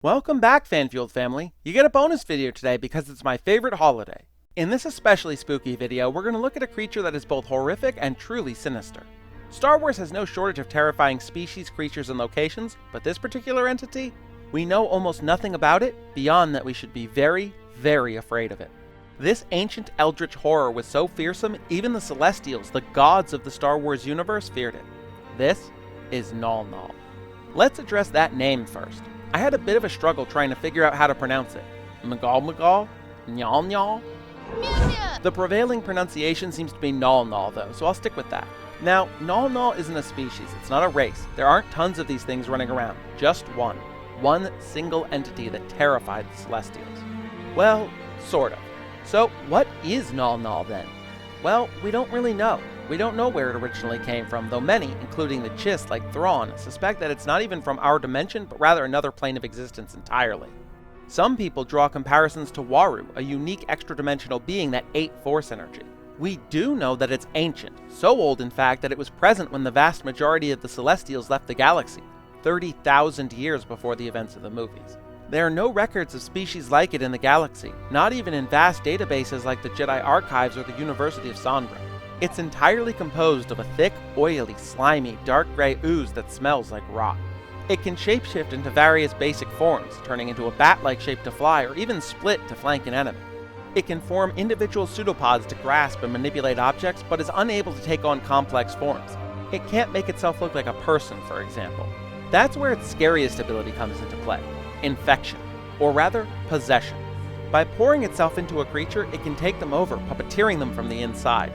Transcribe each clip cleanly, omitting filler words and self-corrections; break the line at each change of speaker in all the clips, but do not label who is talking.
Welcome back, Fan-Fueled family. You get a bonus video today because it's my favorite holiday. In this especially spooky video, we're going to look at a creature that is both horrific and truly sinister. Star Wars has no shortage of terrifying species, creatures, and locations, but this particular entity? We know almost nothing about it, beyond that we should be very, very afraid of it. This ancient Eldritch horror was so fearsome, even the Celestials, the gods of the Star Wars universe, feared it. This is Mnggal-Mnggal. Let's address that name first. I had a bit of a struggle trying to figure out how to pronounce it. Mnggal-Mnggal? Mnggal-Mnggal? The prevailing pronunciation seems to be Mnggal-Mnggal though, so I'll stick with that. Now, Mnggal-Mnggal isn't a species, it's not a race. There aren't tons of these things running around, just one. One single entity that terrified the Celestials. Well, sort of. So, what is Mnggal-Mnggal then? Well, we don't really know. We don't know where it originally came from, though many, including the Chiss like Thrawn, suspect that it's not even from our dimension, but rather another plane of existence entirely. Some people draw comparisons to Waru, a unique extra-dimensional being that ate Force energy. We do know that it's ancient, so old in fact that it was present when the vast majority of the Celestials left the galaxy, 30,000 years before the events of the movies. There are no records of species like it in the galaxy, not even in vast databases like the Jedi Archives or the University of Sandra. It's entirely composed of a thick, oily, slimy, dark gray ooze that smells like rot. It can shapeshift into various basic forms, turning into a bat-like shape to fly or even split to flank an enemy. It can form individual pseudopods to grasp and manipulate objects, but is unable to take on complex forms. It can't make itself look like a person, for example. That's where its scariest ability comes into play. Infection, or rather, possession. By pouring itself into a creature, it can take them over, puppeteering them from the inside.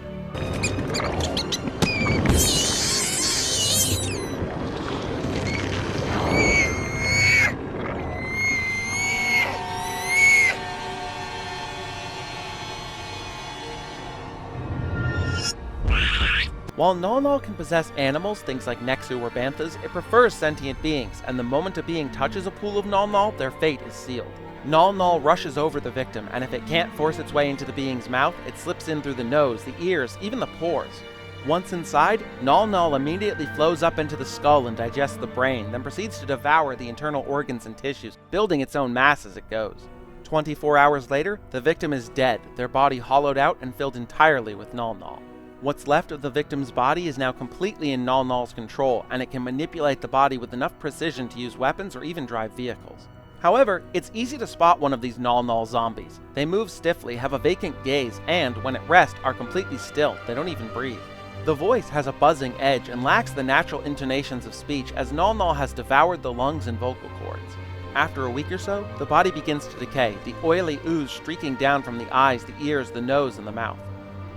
While Mnggal-Mnggal can possess animals, things like Nexu or Banthas, it prefers sentient beings, and the moment a being touches a pool of Mnggal-Mnggal, their fate is sealed. Mnggal-Mnggal rushes over the victim, and if it can't force its way into the being's mouth, it slips in through the nose, the ears, even the pores. Once inside, Mnggal-Mnggal immediately flows up into the skull and digests the brain, then proceeds to devour the internal organs and tissues, building its own mass as it goes. 24 hours later, the victim is dead, their body hollowed out and filled entirely with Mnggal-Mnggal. What's left of the victim's body is now completely in Mnggal-Mnglal's control, and it can manipulate the body with enough precision to use weapons or even drive vehicles. However, it's easy to spot one of these Mnggal-Mnggal zombies. They move stiffly, have a vacant gaze, and, when at rest, are completely still. They don't even breathe. The voice has a buzzing edge and lacks the natural intonations of speech, as Mnggal-Mnggal has devoured the lungs and vocal cords. After a week or so, the body begins to decay, the oily ooze streaking down from the eyes, the ears, the nose, and the mouth.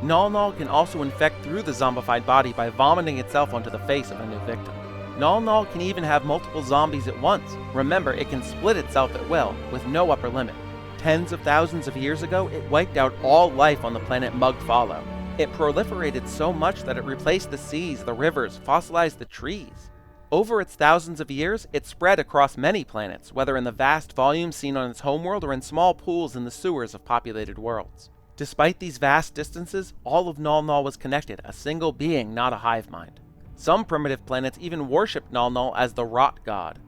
Mnggal-Mnggal can also infect through the zombified body by vomiting itself onto the face of a new victim. Mnggal-Mnggal can even have multiple zombies at once. Remember, it can split itself at will, with no upper limit. Tens of thousands of years ago, it wiped out all life on the planet Mnggal-Mnggal. It proliferated so much that it replaced the seas, the rivers, fossilized the trees. Over its thousands of years, it spread across many planets, whether in the vast volumes seen on its homeworld or in small pools in the sewers of populated worlds. Despite these vast distances, all of Mnggal-Mnggal was connected, a single being, not a hive mind. Some primitive planets even worshipped Mnggal-Mnggal as the rot god.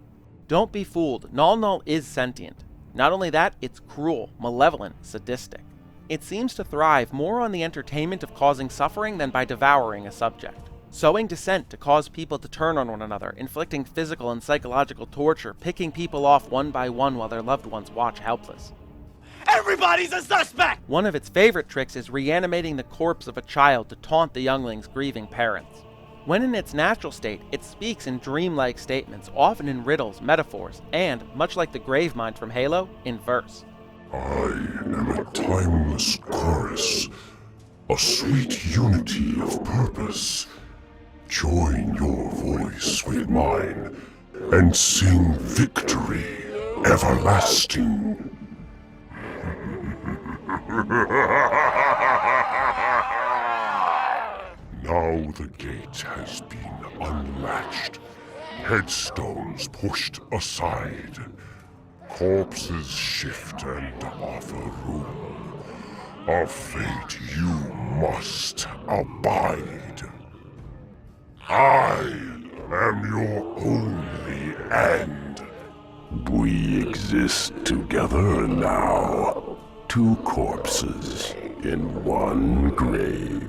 Don't be fooled, Mnggal-Mnggal is sentient. Not only that, it's cruel, malevolent, sadistic. It seems to thrive more on the entertainment of causing suffering than by devouring a subject. Sowing dissent to cause people to turn on one another, inflicting physical and psychological torture, picking people off one by one while their loved ones watch helpless.
Everybody's a suspect!
One of its favorite tricks is reanimating the corpse of a child to taunt the youngling's grieving parents. When in its natural state, it speaks in dreamlike statements, often in riddles, metaphors, and, much like the Gravemind from Halo, in verse.
I am a timeless chorus, a sweet unity of purpose. Join your voice with mine, and sing victory everlasting. Now the gate has been unlatched, headstones pushed aside, corpses shift and offer room. A fate you must abide. I am your only end. We exist together now. Two corpses in one grave.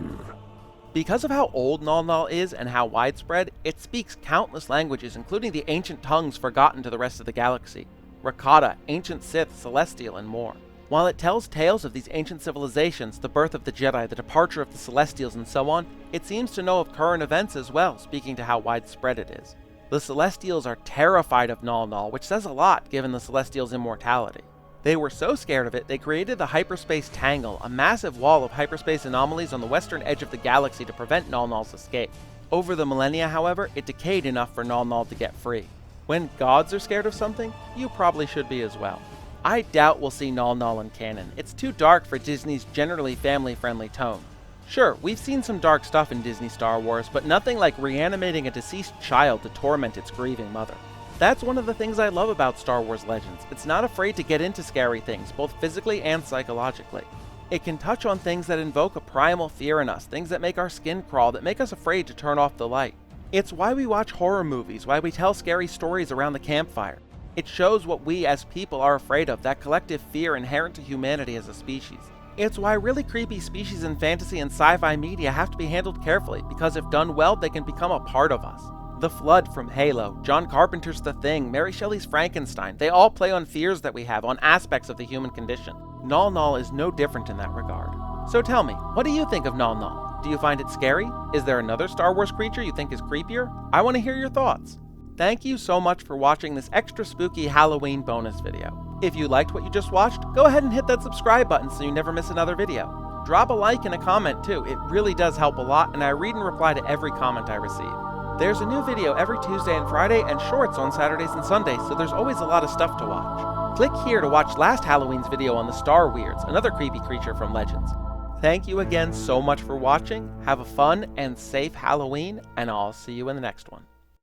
Because of how old Mnggal-Mnggal is and how widespread, it speaks countless languages, including the ancient tongues forgotten to the rest of the galaxy. Rakata, ancient Sith, Celestial, and more. While it tells tales of these ancient civilizations, the birth of the Jedi, the departure of the Celestials, and so on, it seems to know of current events as well, speaking to how widespread it is. The Celestials are terrified of Mnggal-Mnggal, which says a lot given the Celestials' immortality. They were so scared of it, they created the Hyperspace Tangle, a massive wall of hyperspace anomalies on the western edge of the galaxy to prevent Mnggal-Mnglal's escape. Over the millennia, however, it decayed enough for Mnggal-Mnggal to get free. When gods are scared of something, you probably should be as well. I doubt we'll see Mnggal-Mnggal in canon. It's too dark for Disney's generally family-friendly tone. Sure, we've seen some dark stuff in Disney Star Wars, but nothing like reanimating a deceased child to torment its grieving mother. That's one of the things I love about Star Wars Legends. It's not afraid to get into scary things, both physically and psychologically. It can touch on things that invoke a primal fear in us, things that make our skin crawl, that make us afraid to turn off the light. It's why we watch horror movies, why we tell scary stories around the campfire. It shows what we as people are afraid of, that collective fear inherent to humanity as a species. It's why really creepy species in fantasy and sci-fi media have to be handled carefully, because if done well, they can become a part of us. The Flood from Halo, John Carpenter's The Thing, Mary Shelley's Frankenstein, they all play on fears that we have, on aspects of the human condition. Mnggal-Mnggal is no different in that regard. So tell me, what do you think of Mnggal-Mnggal? Do you find it scary? Is there another Star Wars creature you think is creepier? I want to hear your thoughts. Thank you so much for watching this extra spooky Halloween bonus video. If you liked what you just watched, go ahead and hit that subscribe button so you never miss another video. Drop a like and a comment too, it really does help a lot, and I read and reply to every comment I receive. There's a new video every Tuesday and Friday, and shorts on Saturdays and Sundays, so there's always a lot of stuff to watch. Click here to watch last Halloween's video on the Star Weirds, another creepy creature from Legends. Thank you again so much for watching, have a fun and safe Halloween, and I'll see you in the next one.